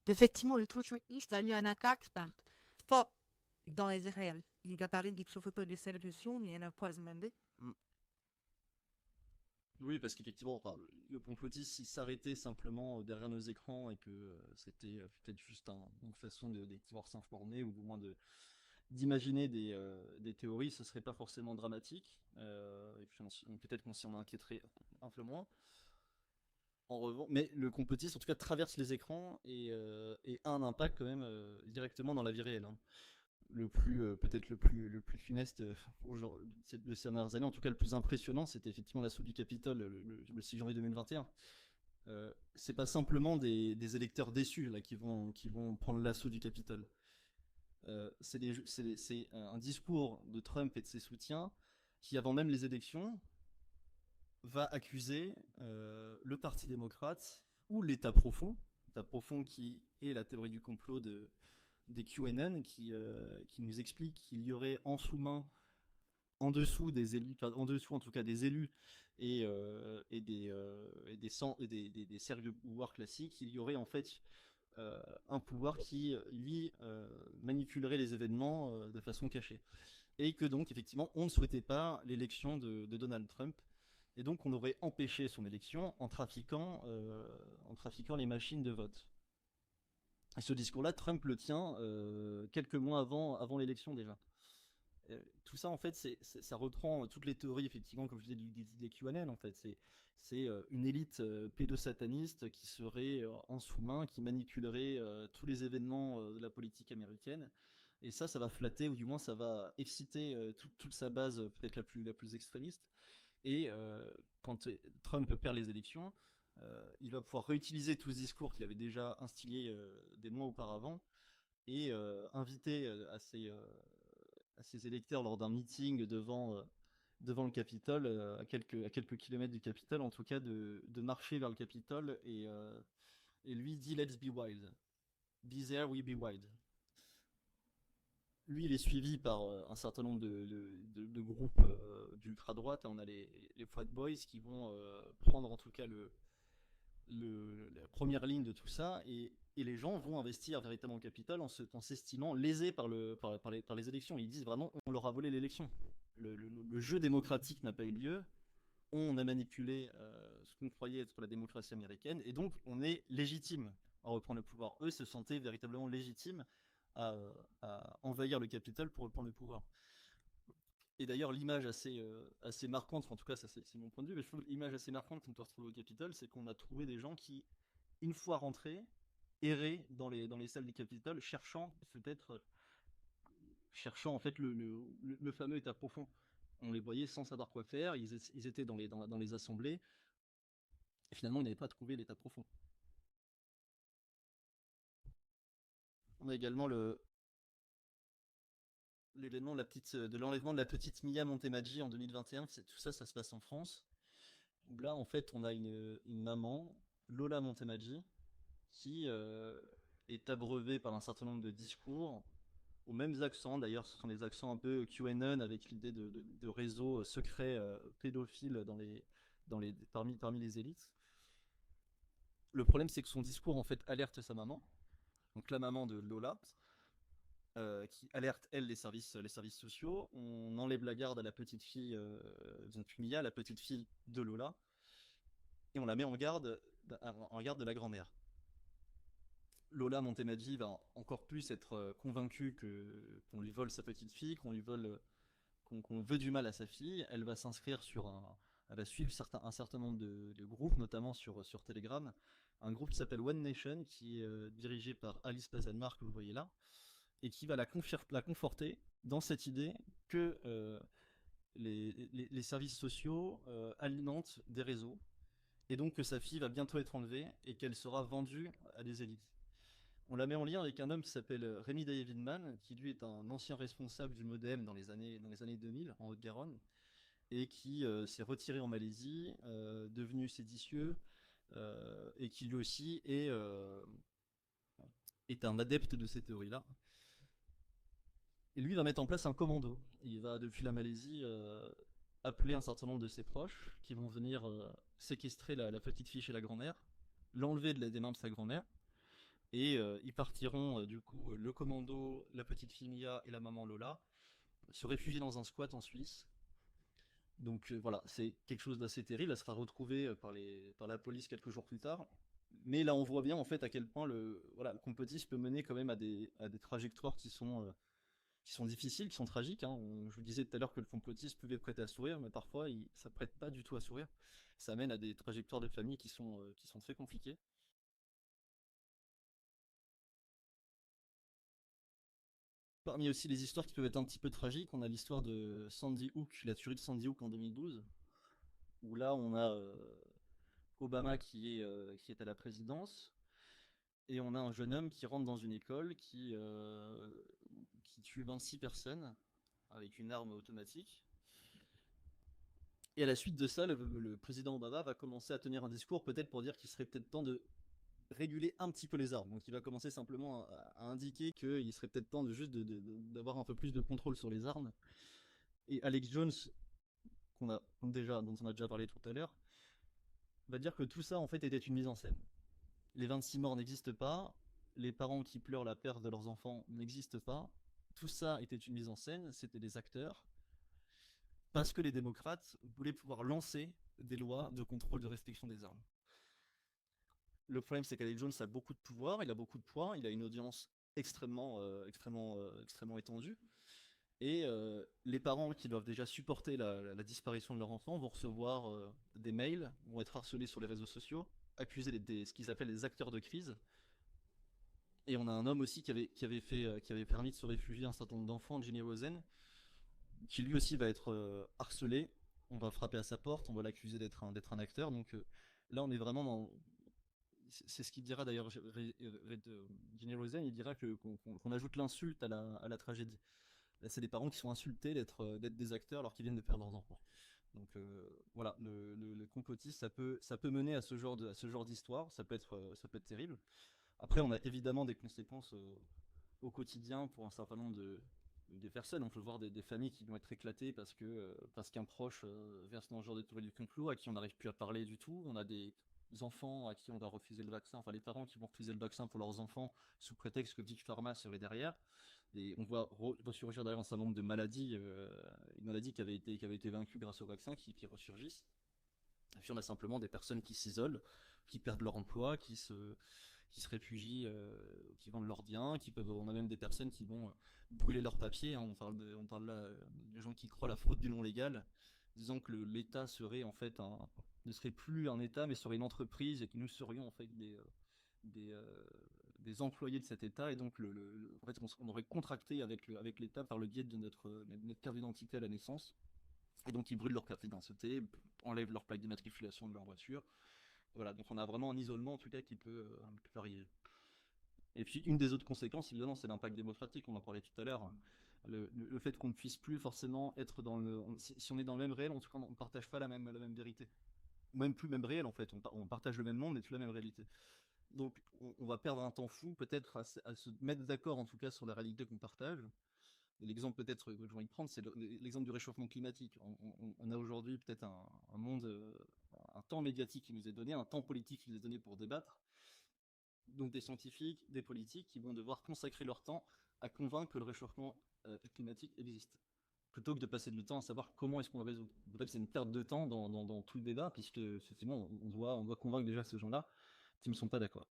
effectivement, le complotisme a eu un impact fort dans les réels? Il a parlé de des solutions, mais il y en a pas demandé. Oui, parce qu'effectivement, enfin, le complotisme, s'il s'arrêtait simplement derrière nos écrans et que c'était peut-être juste une façon de pouvoir s'informer ou au moins d'imaginer des théories, ce serait pas forcément dramatique. Et puis peut-être qu'on s'en inquiéterait un peu moins. En revanche, mais le complotisme, en tout cas, traverse les écrans et a un impact quand même directement dans la vie réelle, hein. Peut-être le plus funeste de ces dernières années, en tout cas le plus impressionnant, c'était effectivement l'assaut du Capitole le 6 janvier 2021. C'est pas simplement des électeurs déçus là qui vont prendre l'assaut du Capitole. C'est un discours de Trump et de ses soutiens qui, avant même les élections, va accuser le Parti démocrate ou l'État profond qui est la théorie du complot des QAnon qui nous explique qu'il y aurait en sous-main, en dessous des élus, enfin, en dessous en tout cas des élus et des cercles de pouvoir classiques, il y aurait en fait un pouvoir qui, lui, manipulerait les événements de façon cachée. Et que donc, effectivement, on ne souhaitait pas l'élection de Donald Trump. Et donc, on aurait empêché son élection en trafiquant les machines de vote. Et ce discours-là, Trump le tient quelques mois avant l'élection déjà. Tout ça, en fait, ça reprend toutes les théories, effectivement, comme je disais, des QAnon, en fait. C'est une élite pédosataniste qui serait en sous-main, qui manipulerait tous les événements de la politique américaine. Et ça va flatter, ou du moins ça va exciter toute sa base, peut-être la plus extrémiste. Et quand Trump perd les élections, il va pouvoir réutiliser tout ce discours qu'il avait déjà instillé des mois auparavant et inviter à ses électeurs lors d'un meeting devant le Capitole, à quelques kilomètres du Capitole, en tout cas, de marcher vers le Capitole. Et lui dit Let's be wild. Be there, we be wild. Lui, il est suivi par un certain nombre de groupes d'ultra-droite. On a les Fat Boys qui vont prendre en tout cas la première ligne de tout ça. Et les gens vont investir véritablement au Capitole en s'estimant lésés par les élections. Ils disent vraiment on leur a volé l'élection. Le jeu démocratique n'a pas eu lieu. On a manipulé ce qu'on croyait être la démocratie américaine. Et donc, on est légitime à reprendre le pouvoir. Eux se sentaient véritablement légitimes à envahir le Capitole pour reprendre le pouvoir. Et d'ailleurs, l'image assez marquante, en tout cas, ça c'est mon point de vue, mais je trouve l'image assez marquante qu'on peut retrouver au Capitole, c'est qu'on a trouvé des gens qui, une fois rentrés, erraient dans les salles du Capitole, cherchant en fait le fameux état profond. On les voyait sans savoir quoi faire, ils étaient dans les assemblées, et finalement, ils n'avaient pas trouvé l'état profond. On a également l'événement de l'enlèvement de la petite Mia Montemaggi en 2021. Tout ça, ça se passe en France. Où là, en fait, on a une maman, Lola Montemaggi, qui est abreuvée par un certain nombre de discours, aux mêmes accents. D'ailleurs, ce sont des accents un peu QAnon avec l'idée de réseaux secrets pédophiles parmi les élites. Le problème, c'est que son discours, en fait, alerte sa maman. Donc la maman de Lola, qui alerte, elle, les services sociaux. On enlève la garde à la petite fille de Mia, la petite fille de Lola, et on la met en garde de la grand-mère. Lola Montemaggi va encore plus être convaincue qu'on lui vole sa petite fille, qu'on veut du mal à sa fille. Elle va s'inscrire elle va suivre un certain nombre de groupes, notamment sur Telegram. Un groupe qui s'appelle One Nation, qui est dirigé par Alice Pazenmar, que vous voyez là, et qui va la conforter dans cette idée que les services sociaux alimentent des réseaux, et donc que sa fille va bientôt être enlevée et qu'elle sera vendue à des élites. On la met en lien avec un homme qui s'appelle Rémi Davidman, qui lui est un ancien responsable du MoDem dans les années 2000 en Haute-Garonne, et qui s'est retiré en Malaisie, devenu séditieux, et qui lui aussi est un adepte de ces théories-là. Et lui va mettre en place un commando. Il va, depuis la Malaisie, appeler un certain nombre de ses proches qui vont venir séquestrer la petite fille chez la grand-mère, l'enlever des mains de sa grand-mère, et ils partiront, du coup, le commando, la petite fille Mia et la maman Lola, se réfugier dans un squat en Suisse. Donc voilà, c'est quelque chose d'assez terrible. Elle sera retrouvée par la police quelques jours plus tard. Mais là, on voit bien en fait à quel point le complotisme peut mener quand même à des trajectoires qui sont difficiles, qui sont tragiques. Hein. Je vous disais tout à l'heure que le complotisme pouvait prêter à sourire, mais parfois ça prête pas du tout à sourire. Ça mène à des trajectoires de famille qui sont très compliquées. Parmi aussi les histoires qui peuvent être un petit peu tragiques, on a l'histoire de Sandy Hook, la tuerie de Sandy Hook en 2012, où là on a Obama qui est à la présidence, et on a un jeune homme qui rentre dans une école qui tue 26 personnes avec une arme automatique. Et à la suite de ça, le président Obama va commencer à tenir un discours peut-être pour dire qu'il serait peut-être temps de réguler un petit peu les armes. Donc il va commencer simplement à indiquer qu'il serait peut-être temps d'avoir un peu plus de contrôle sur les armes. Et Alex Jones, dont on a déjà parlé tout à l'heure, va dire que tout ça en fait était une mise en scène. Les 26 morts n'existent pas, les parents qui pleurent la perte de leurs enfants n'existent pas, tout ça était une mise en scène, c'était des acteurs, parce que les démocrates voulaient pouvoir lancer des lois de contrôle de restriction des armes. Le problème, c'est qu'Alex Jones a beaucoup de pouvoir, il a beaucoup de poids, il a une audience extrêmement étendue. Et les parents qui doivent déjà supporter la disparition de leur enfant vont recevoir des mails, vont être harcelés sur les réseaux sociaux, accusés ce qu'ils appellent les acteurs de crise. Et on a un homme aussi qui avait permis de se réfugier un certain nombre d'enfants, Ginny Rosen, qui lui aussi va être harcelé. On va frapper à sa porte, on va l'accuser d'être un acteur. Donc là, on est vraiment dans... C'est ce qu'il dira d'ailleurs, Ginny Rosen, il dira qu'on ajoute l'insulte à la tragédie. Là, c'est des parents qui sont insultés d'être des acteurs alors qu'ils viennent de perdre leurs enfants. Donc voilà, le complotisme, ça peut mener à ce genre d'histoire, ça peut être terrible. Après, on a évidemment des conséquences au quotidien pour un certain nombre des personnes. On peut voir des familles qui vont être éclatées parce qu'un proche verse dans le genre de théorie du complot, à qui on n'arrive plus à parler du tout. On a des enfants à qui on doit refuser le vaccin, enfin les parents qui vont refuser le vaccin pour leurs enfants sous prétexte que Big Pharma serait derrière. Et on voit ressurgir d'ailleurs un certain nombre de maladies, une maladie qui avait été vaincue grâce au vaccin, qui ressurgissent. Et puis on a simplement des personnes qui s'isolent, qui perdent leur emploi, qui se réfugient, qui vendent leurs biens, on a même des personnes qui vont brûler leurs papiers. Hein. On parle là des gens qui croient la fraude du non légal, disant que l'État serait en fait ne serait plus un État, mais serait une entreprise, et que nous serions en fait des employés de cet État, et donc en fait on aurait contracté avec l'État par le biais de notre carte d'identité à la naissance, et donc ils brûlent leur carte d'identité, enlèvent leur plaque d'immatriculation de leur voiture. Voilà, donc on a vraiment un isolement en tout cas qui peut arriver. Et puis une des autres conséquences, évidemment, c'est l'impact démocratique, on en parlait tout à l'heure. Le fait qu'on ne puisse plus forcément être si on est dans le même réel, en tout cas on ne partage pas la même vérité. Même plus le même réel en fait, on partage le même monde mais plus la même réalité. Donc on va perdre un temps fou peut-être à se mettre d'accord en tout cas sur la réalité qu'on partage. Et l'exemple peut-être que j'ai envie de prendre, c'est l'exemple du réchauffement climatique. On a aujourd'hui peut-être un monde, un temps médiatique qui nous est donné, un temps politique qui nous est donné pour débattre. Donc des scientifiques, des politiques qui vont devoir consacrer leur temps à convaincre que le réchauffement climatique existe, plutôt que de passer du temps à savoir comment est-ce qu'on va résoudre. Bref, c'est une perte de temps dans tout le débat, puisque effectivement, on doit convaincre déjà ces gens-là qui ne sont pas d'accord.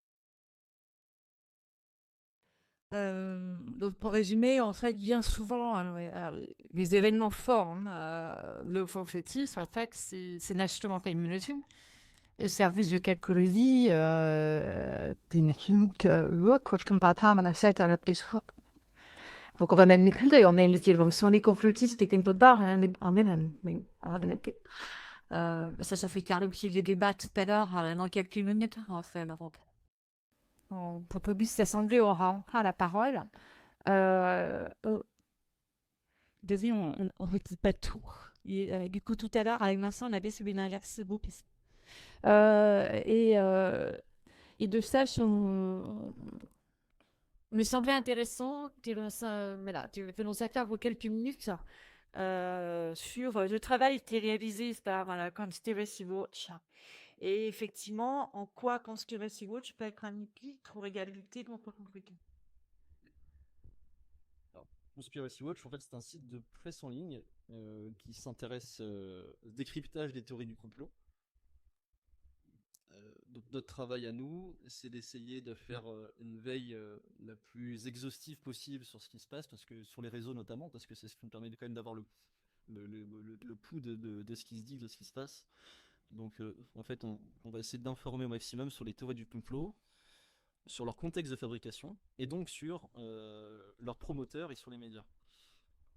Donc pour résumer, en fait, bien souvent, les événements forts, le complotisme, en fait, c'est l'instrumentalisation au service de quelque vie, comme par exemple, on a fait à la Facebook. Donc on va même l'écouter, on a une télévision, les complotistes, c'était un peu de barre, ça fait carrément qu'il y a des débats tout à l'heure, dans quelques minutes, en fait, pour Pobus s'assembler aura la parole. Désolé, on ne retrouve pas tout. Et du coup, tout à l'heure, avec Vincent, on avait subi l'inverse groupe. Et de ça, me semblait intéressant voilà, de nous attarder quelques minutes sur le travail qui est réalisé par la Conspiracy Watch. Et effectivement, en quoi Conspiracy Watch peut être un outil pour égalité de notre communauté. Alors, Conspiracy Watch, en fait, c'est un site de presse en ligne qui s'intéresse au décryptage des théories du complot. Donc notre travail à nous, c'est d'essayer de faire une veille la plus exhaustive possible sur ce qui se passe, parce que sur les réseaux notamment, parce que c'est ce qui nous permet quand même d'avoir le pouls de ce qui se dit, de ce qui se passe. Donc en fait, on va essayer d'informer au maximum sur les théories du complot, sur leur contexte de fabrication, et donc sur leurs promoteurs et sur les médias.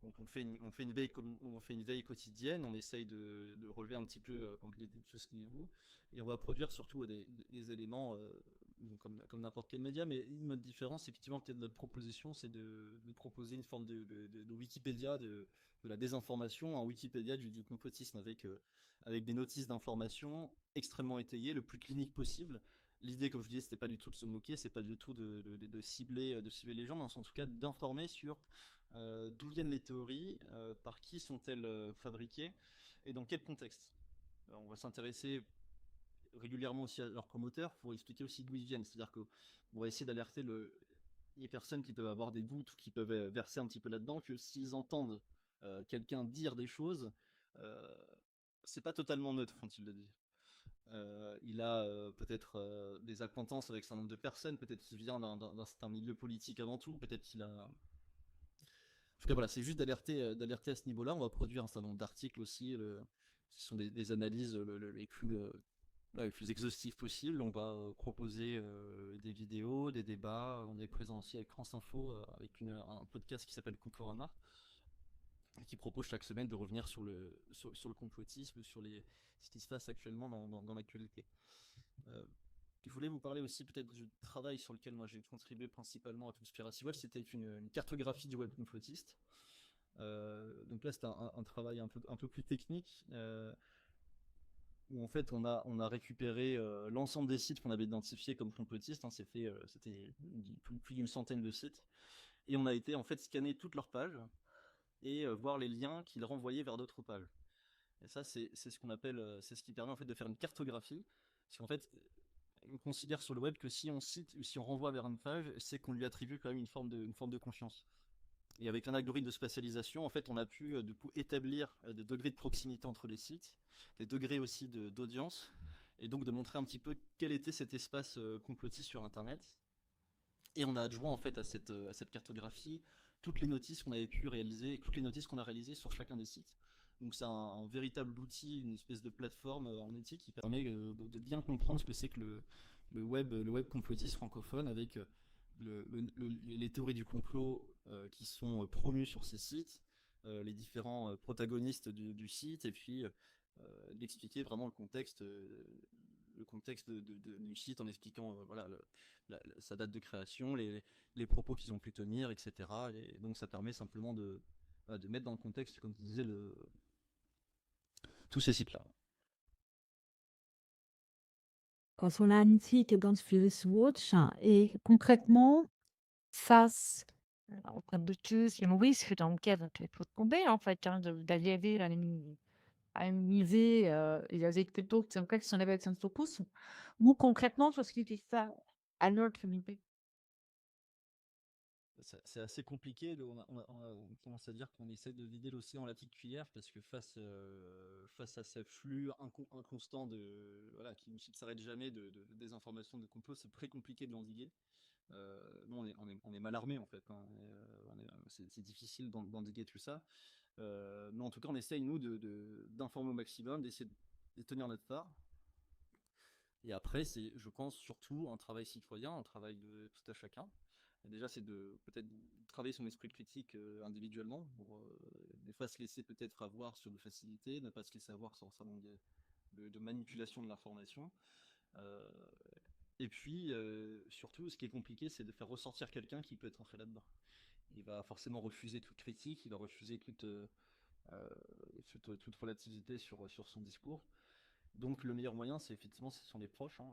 Donc on fait une veille quotidienne, on essaye de relever un petit peu de ce niveau, et on va produire surtout des éléments comme n'importe quel média, mais notre différence, effectivement, peut-être notre proposition, c'est de proposer une forme de Wikipédia de la désinformation, un Wikipédia du complotisme avec des notices d'information extrêmement étayées, le plus clinique possible. L'idée, comme je disais, c'était pas du tout de se moquer, c'est pas du tout de cibler les gens, mais en tout cas d'informer sur d'où viennent les théories, par qui sont-elles fabriquées et dans quel contexte. Alors, on va s'intéresser régulièrement aussi à leurs promoteurs pour expliquer aussi d'où ils viennent. C'est-à-dire qu'on va essayer d'alerter les personnes qui peuvent avoir des doutes ou qui peuvent verser un petit peu là-dedans, que s'ils entendent quelqu'un dire des choses, euh, c'est pas totalement neutre quand il le dit. Il a peut-être des acquaintances avec un certain nombre de personnes, peut-être qu'il vient d'un certain milieu politique avant tout, peut-être qu'il a. En tout cas, voilà, c'est juste d'alerter à ce niveau-là. On va produire un certain nombre d'articles aussi. Ce sont des analyses les plus exhaustives possibles. On va proposer des vidéos, des débats. On est présent aussi avec France Info, avec un podcast qui s'appelle Conforama, qui propose chaque semaine de revenir sur le complotisme, ce qui se passe actuellement dans l'actualité. Je voulais vous parler aussi peut-être du travail sur lequel moi j'ai contribué principalement à Conspiracy Watch, c'était une cartographie du web complotiste. Donc là c'était un travail un peu plus technique, où en fait on a récupéré l'ensemble des sites qu'on avait identifiés comme complotistes, hein, c'était plus d'une centaine de sites, et on a été en fait scanner toutes leurs pages et voir les liens qu'ils renvoyaient vers d'autres pages. Et ça c'est ce qu'on appelle, c'est ce qui permet en fait de faire une cartographie, parce qu'en fait on considère sur le web que si on cite ou si on renvoie vers une page, c'est qu'on lui attribue quand même une forme de confiance. Et avec un algorithme de spatialisation, en fait, on a pu du coup établir des degrés de proximité entre les sites, des degrés aussi d'audience, et donc de montrer un petit peu quel était cet espace complotiste sur Internet. Et on a adjoint en fait à cette cartographie toutes les notices qu'on avait pu réaliser, toutes les notices qu'on a réalisées sur chacun des sites. Donc c'est un véritable outil, une espèce de plateforme en éthique qui permet de bien comprendre ce que c'est que le web complotiste francophone avec les théories du complot qui sont promues sur ces sites, les différents protagonistes du site, et puis d'expliquer vraiment le contexte du site en expliquant voilà, sa date de création, les propos qu'ils ont pu tenir, etc. Et donc ça permet simplement de mettre dans le contexte, comme tu disais, tous ces sites-là. Quand on a un site Conspiracy Watch, et concrètement, face au complotisme, il y a un risque dans lequel tu peux tomber, en fait, d'adhérer à une musée, et avec plutôt que c'est qui sont avec son focus. Nous, concrètement, sur ce qui fait ça à notre communauté. C'est assez compliqué. On commence à dire qu'on essaie de vider l'océan à la petite cuillère parce que face à ce flux inconstant voilà, qui ne s'arrête jamais de désinformation, de complot, c'est très compliqué de l'endiguer. Nous, on est mal armés en fait, hein, c'est difficile d'endiguer tout ça. Mais en tout cas, on essaye, nous, d'informer au maximum, d'essayer de tenir notre part. Et après, c'est, je pense, surtout un travail citoyen, un travail de tout à chacun. Et déjà, c'est de peut-être travailler son esprit critique individuellement, pour ne pas se laisser peut-être avoir sur de facilité, ne pas se laisser avoir sur un certain nombre de manipulation de l'information. Euh, et puis, surtout, ce qui est compliqué, c'est de faire ressortir quelqu'un qui peut être entré là-dedans. Il va forcément refuser toute critique, il va refuser toute relativité sur son discours. Donc le meilleur moyen, c'est effectivement, ce sont les proches. Hein,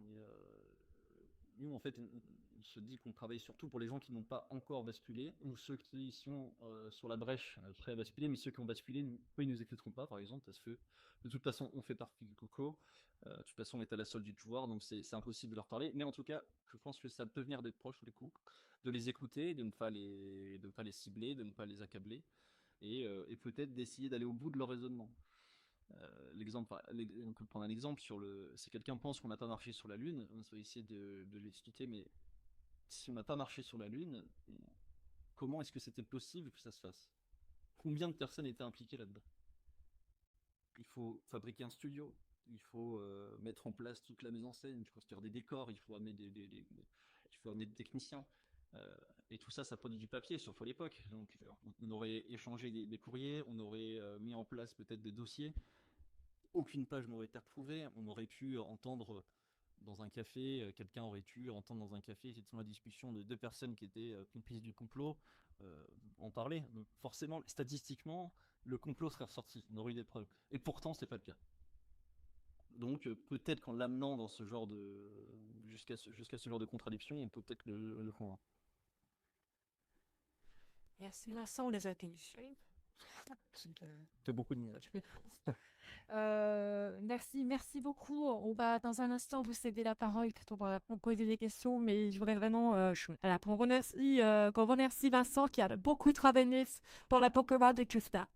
nous, en fait, on se dit qu'on travaille surtout pour les gens qui n'ont pas encore basculé, ou ceux qui sont sur la brèche, prêts à basculer, mais ceux qui ont basculé, ils nous écouteront pas, par exemple, parce que de toute façon, on fait partie du coco. De toute façon, on est à la solde du pouvoir, donc c'est impossible de leur parler. Mais en tout cas, je pense que ça peut venir d'être proche, du coup, de les écouter, de ne pas les cibler, de ne pas les accabler, et peut-être d'essayer d'aller au bout de leur raisonnement. On peut prendre un exemple si quelqu'un pense qu'on n'a pas marché sur la Lune, on va essayer de l'expliquer, mais si on n'a pas marché sur la Lune, comment est-ce que c'était possible que ça se fasse? Combien de personnes étaient impliquées là-dedans? Il faut fabriquer un studio, il faut mettre en place toute la mise en scène, il faut construire des décors, il faut amener des techniciens. Et tout ça, ça produit du papier, surtout à l'époque. Donc, on aurait échangé des courriers, on aurait mis en place peut-être des dossiers. Aucune page n'aurait été retrouvée. On aurait pu entendre dans un café, quelqu'un aurait pu entendre dans un café, effectivement, la discussion de deux personnes qui étaient complices du complot, en parler. Donc, forcément, statistiquement, le complot serait ressorti. On aurait eu des preuves. Et pourtant, c'est pas le cas. Donc, peut-être qu'en l'amenant dans ce genre jusqu'à ce genre de contradiction, on peut peut-être le convaincre. Merci Vincent, on les a intelligents. Fait beaucoup de miracles. Merci beaucoup. On va dans un instant vous céder la parole pour poser des questions, mais je voudrais vraiment qu'on remercie Vincent qui a beaucoup travaillé pour la Pokémon de tout ça.